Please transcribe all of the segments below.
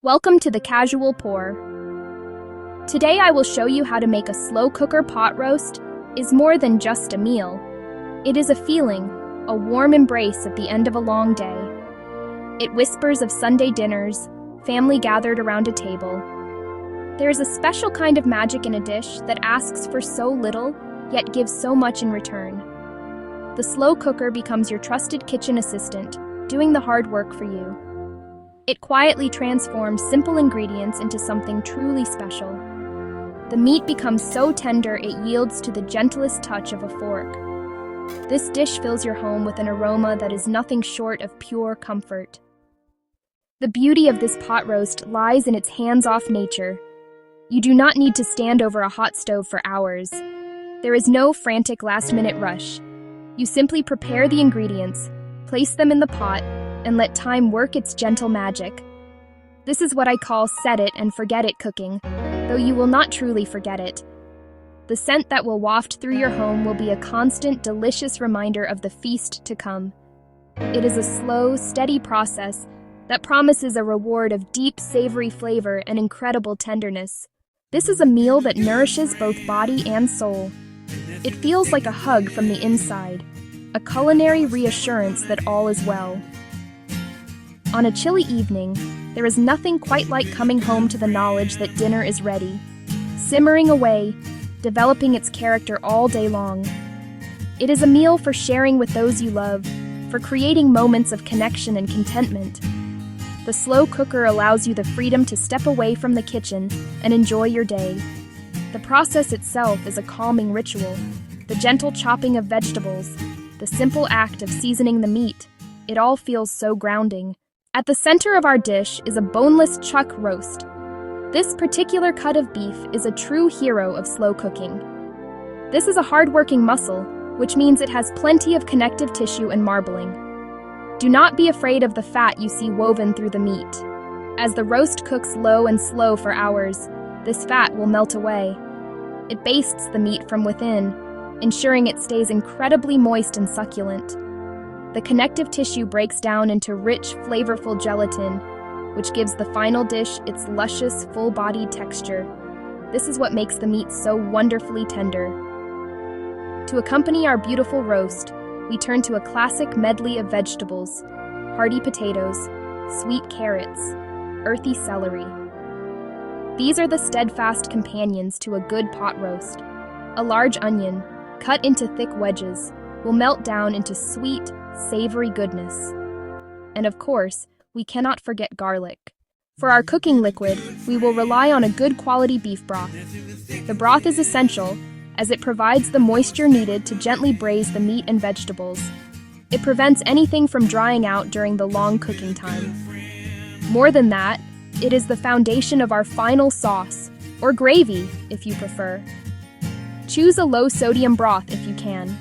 Welcome to the Casual Pour. Today I will show you how to make a slow cooker pot roast is more than just a meal. It is a feeling, a warm embrace at the end of a long day. It whispers of Sunday dinners, family gathered around a table. There is a special kind of magic in a dish that asks for so little, yet gives so much in return. The slow cooker becomes your trusted kitchen assistant, doing the hard work for you. It quietly transforms simple ingredients into something truly special. The meat becomes so tender it yields to the gentlest touch of a fork. This dish fills your home with an aroma that is nothing short of pure comfort. The beauty of this pot roast lies in its hands-off nature. You do not need to stand over a hot stove for hours. There is no frantic last-minute rush. You simply prepare the ingredients, place them in the pot, and let time work its gentle magic. This is what I call set it and forget it cooking, though you will not truly forget it. The scent that will waft through your home will be a constant, delicious reminder of the feast to come. It is a slow, steady process that promises a reward of deep, savory flavor and incredible tenderness. This is a meal that nourishes both body and soul. It feels like a hug from the inside, a culinary reassurance that all is well. On a chilly evening, there is nothing quite like coming home to the knowledge that dinner is ready, simmering away, developing its character all day long. It is a meal for sharing with those you love, for creating moments of connection and contentment. The slow cooker allows you the freedom to step away from the kitchen and enjoy your day. The process itself is a calming ritual. The gentle chopping of vegetables, the simple act of seasoning the meat, it all feels so grounding. At the center of our dish is a boneless chuck roast. This particular cut of beef is a true hero of slow cooking. This is a hard-working muscle, which means it has plenty of connective tissue and marbling. Do not be afraid of the fat you see woven through the meat. As the roast cooks low and slow for hours, this fat will melt away. It bastes the meat from within, ensuring it stays incredibly moist and succulent. The connective tissue breaks down into rich, flavorful gelatin, which gives the final dish its luscious, full-bodied texture. This is what makes the meat so wonderfully tender. To accompany our beautiful roast, we turn to a classic medley of vegetables: hearty potatoes, sweet carrots, earthy celery. These are the steadfast companions to a good pot roast. A large onion, cut into thick wedges, will melt down into sweet, savory goodness. And of course, we cannot forget garlic. For our cooking liquid, we will rely on a good quality beef broth. The broth is essential, as it provides the moisture needed to gently braise the meat and vegetables. It prevents anything from drying out during the long cooking time. More than that, it is the foundation of our final sauce, or gravy, if you prefer. Choose a low-sodium broth if you can.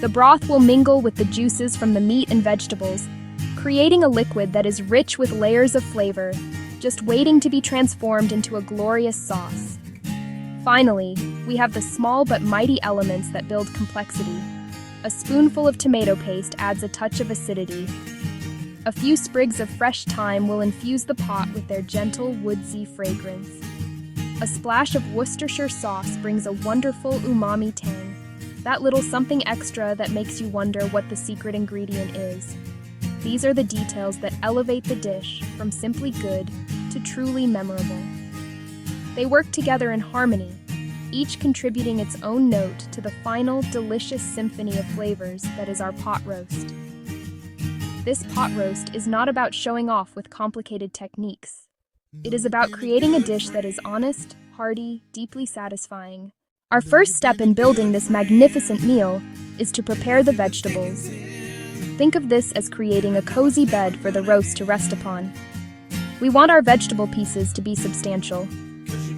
The broth will mingle with the juices from the meat and vegetables, creating a liquid that is rich with layers of flavor, just waiting to be transformed into a glorious sauce. Finally, we have the small but mighty elements that build complexity. A spoonful of tomato paste adds a touch of acidity. A few sprigs of fresh thyme will infuse the pot with their gentle, woodsy fragrance. A splash of Worcestershire sauce brings a wonderful umami tang, that little something extra that makes you wonder what the secret ingredient is. These are the details that elevate the dish from simply good to truly memorable. They work together in harmony, each contributing its own note to the final, delicious symphony of flavors that is our pot roast. This pot roast is not about showing off with complicated techniques. It is about creating a dish that is honest, hearty, deeply satisfying. Our first step in building this magnificent meal is to prepare the vegetables. Think of this as creating a cozy bed for the roast to rest upon. We want our vegetable pieces to be substantial.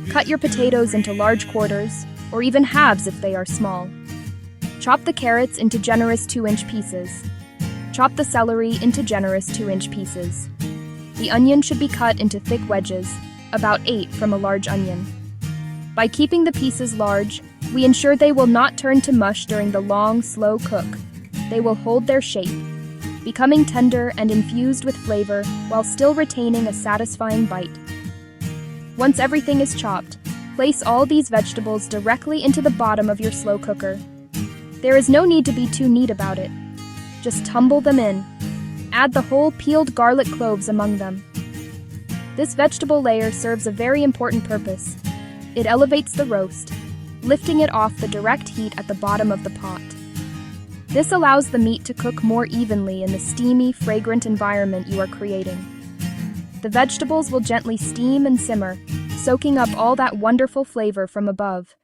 Cut your potatoes into large quarters, or even halves if they are small. Chop the carrots into generous 2-inch pieces. Chop the celery into generous 2-inch pieces. The onion should be cut into thick wedges, about 8 from a large onion. By keeping the pieces large, we ensure they will not turn to mush during the long, slow cook. They will hold their shape. becoming tender and infused with flavor while still retaining a satisfying bite. Once everything is chopped, place all these vegetables directly into the bottom of your slow cooker. There is no need to be too neat about it. Just tumble them in. Add the whole peeled garlic cloves among them. This vegetable layer serves a very important purpose. It elevates the roast, lifting it off the direct heat at the bottom of the pot. This allows the meat to cook more evenly in the steamy, fragrant environment you are creating. The vegetables will gently steam and simmer, soaking up all that wonderful flavor from above.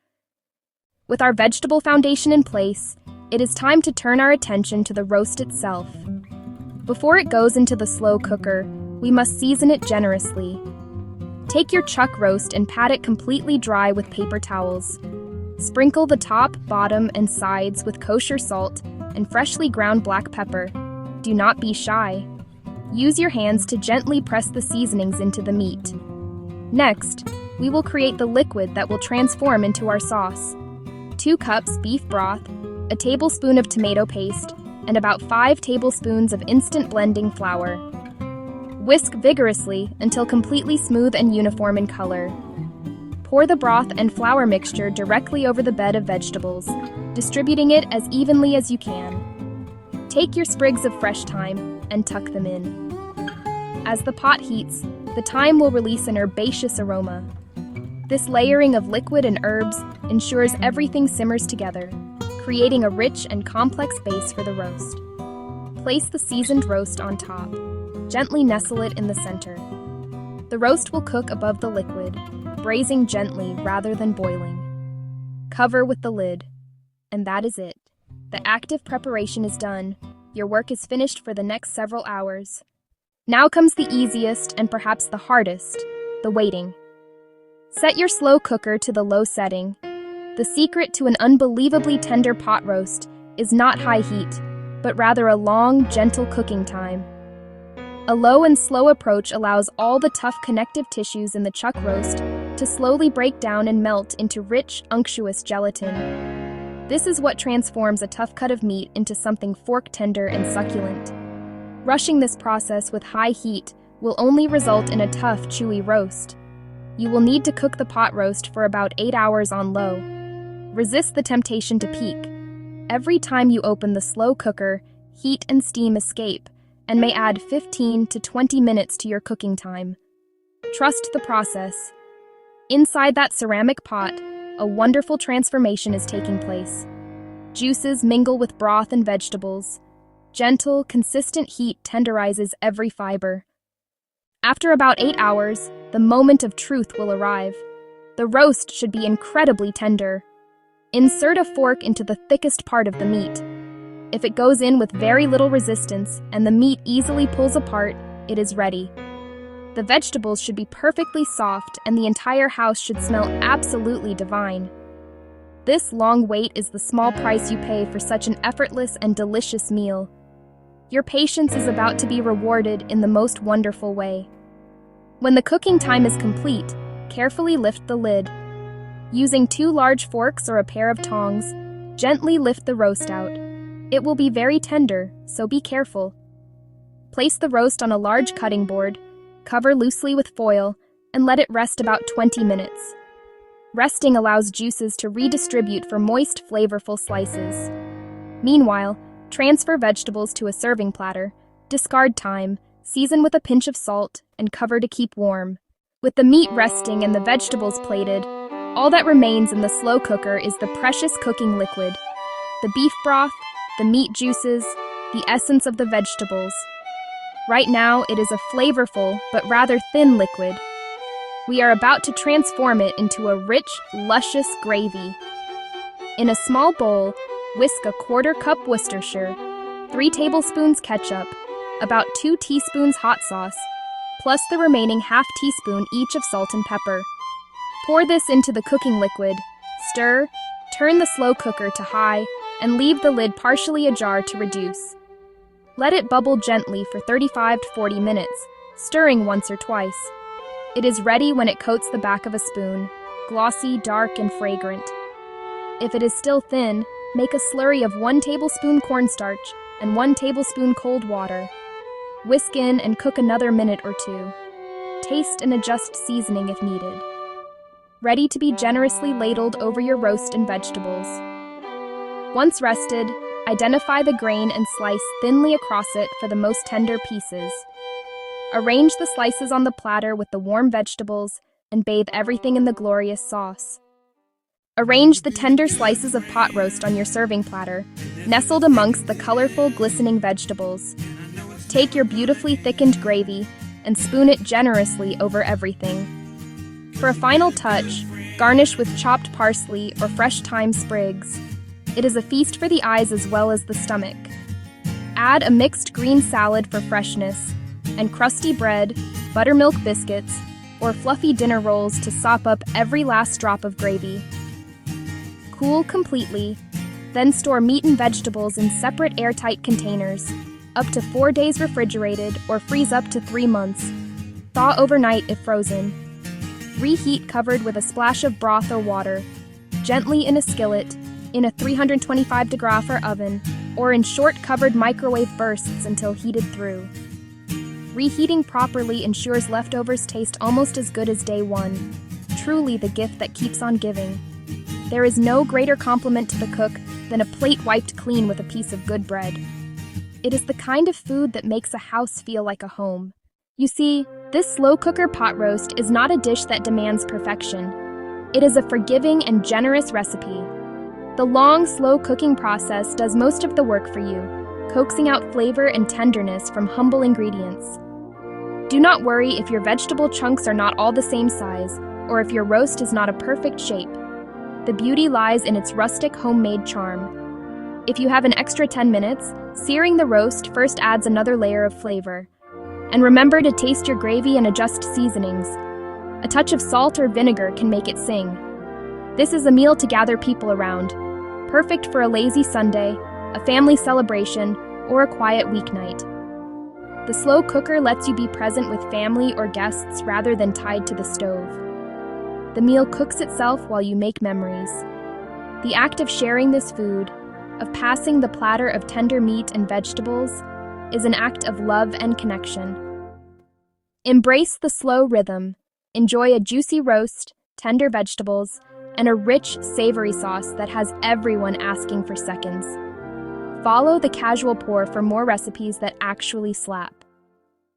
With our vegetable foundation in place, it is time to turn our attention to the roast itself. Before it goes into the slow cooker, we must season it generously. Take your chuck roast and pat it completely dry with paper towels. Sprinkle the top, bottom, and sides with kosher salt and freshly ground black pepper. Do not be shy. Use your hands to gently press the seasonings into the meat. Next, we will create the liquid that will transform into our sauce. 2 cups beef broth, a tablespoon of tomato paste, and about 5 tablespoons of instant blending flour. Whisk vigorously until completely smooth and uniform in color. Pour the broth and flour mixture directly over the bed of vegetables, distributing it as evenly as you can. Take your sprigs of fresh thyme and tuck them in. As the pot heats, the thyme will release an herbaceous aroma. This layering of liquid and herbs ensures everything simmers together, creating a rich and complex base for the roast. Place the seasoned roast on top. Gently nestle it in the center. The roast will cook above the liquid, braising gently rather than boiling. Cover with the lid. And that is it. The active preparation is done. Your work is finished for the next several hours. Now comes the easiest and perhaps the hardest, the waiting. Set your slow cooker to the low setting. The secret to an unbelievably tender pot roast is not high heat, but rather a long, gentle cooking time. A low and slow approach allows all the tough connective tissues in the chuck roast to slowly break down and melt into rich, unctuous gelatin. This is what transforms a tough cut of meat into something fork-tender and succulent. Rushing this process with high heat will only result in a tough, chewy roast. You will need to cook the pot roast for about 8 hours on low. Resist the temptation to peek. Every time you open the slow cooker, heat and steam escape, and may add 15 to 20 minutes to your cooking time. Trust the process. Inside that ceramic pot, a wonderful transformation is taking place. Juices mingle with broth and vegetables. Gentle, consistent heat tenderizes every fiber. After about 8 hours, the moment of truth will arrive. The roast should be incredibly tender. Insert a fork into the thickest part of the meat. If it goes in with very little resistance and the meat easily pulls apart, it is ready. The vegetables should be perfectly soft and the entire house should smell absolutely divine. This long wait is the small price you pay for such an effortless and delicious meal. Your patience is about to be rewarded in the most wonderful way. When the cooking time is complete, carefully lift the lid. Using 2 large forks or a pair of tongs, gently lift the roast out. It will be very tender, so be careful. Place the roast on a large cutting board, cover loosely with foil, and let it rest about 20 minutes. Resting allows juices to redistribute for moist, flavorful slices. Meanwhile, transfer vegetables to a serving platter, discard thyme, season with a pinch of salt, and cover to keep warm. With the meat resting and the vegetables plated, all that remains in the slow cooker is the precious cooking liquid. The beef broth, the meat juices, the essence of the vegetables. Right now, it is a flavorful but rather thin liquid. We are about to transform it into a rich, luscious gravy. In a small bowl, whisk a 1/4 cup Worcestershire, 3 tablespoons ketchup, about 2 teaspoons hot sauce, plus the remaining ½ teaspoon each of salt and pepper. Pour this into the cooking liquid, stir, turn the slow cooker to high, and leave the lid partially ajar to reduce. Let it bubble gently for 35 to 40 minutes, stirring once or twice. It is ready when it coats the back of a spoon, glossy, dark, and fragrant. If it is still thin, make a slurry of 1 tablespoon cornstarch and 1 tablespoon cold water. Whisk in and cook another minute or 2. Taste and adjust seasoning if needed. Ready to be generously ladled over your roast and vegetables. Once rested, identify the grain and slice thinly across it for the most tender pieces. Arrange the slices on the platter with the warm vegetables and bathe everything in the glorious sauce. Arrange the tender slices of pot roast on your serving platter, nestled amongst the colorful, glistening vegetables. Take your beautifully thickened gravy and spoon it generously over everything. For a final touch, garnish with chopped parsley or fresh thyme sprigs. It is a feast for the eyes as well as the stomach. Add a mixed green salad for freshness, and crusty bread, buttermilk biscuits, or fluffy dinner rolls to sop up every last drop of gravy. Cool completely, then store meat and vegetables in separate airtight containers, up to 4 days refrigerated or freeze up to 3 months. Thaw overnight if frozen. Reheat covered with a splash of broth or water, gently in a skillet, in a 325-degree oven, or in short covered microwave bursts until heated through. Reheating properly ensures leftovers taste almost as good as day one. Truly the gift that keeps on giving. There is no greater compliment to the cook than a plate wiped clean with a piece of good bread. It is the kind of food that makes a house feel like a home. You see, this slow cooker pot roast is not a dish that demands perfection. It is a forgiving and generous recipe. The long, slow cooking process does most of the work for you, coaxing out flavor and tenderness from humble ingredients. Do not worry if your vegetable chunks are not all the same size, or if your roast is not a perfect shape. The beauty lies in its rustic homemade charm. If you have an extra 10 minutes, searing the roast first adds another layer of flavor. And remember to taste your gravy and adjust seasonings. A touch of salt or vinegar can make it sing. This is a meal to gather people around, perfect for a lazy Sunday, a family celebration, or a quiet weeknight. The slow cooker lets you be present with family or guests rather than tied to the stove. The meal cooks itself while you make memories. The act of sharing this food, of passing the platter of tender meat and vegetables, is an act of love and connection. Embrace the slow rhythm. Enjoy a juicy roast, tender vegetables, and a rich, savory sauce that has everyone asking for seconds. Follow the casual pour for more recipes that actually slap.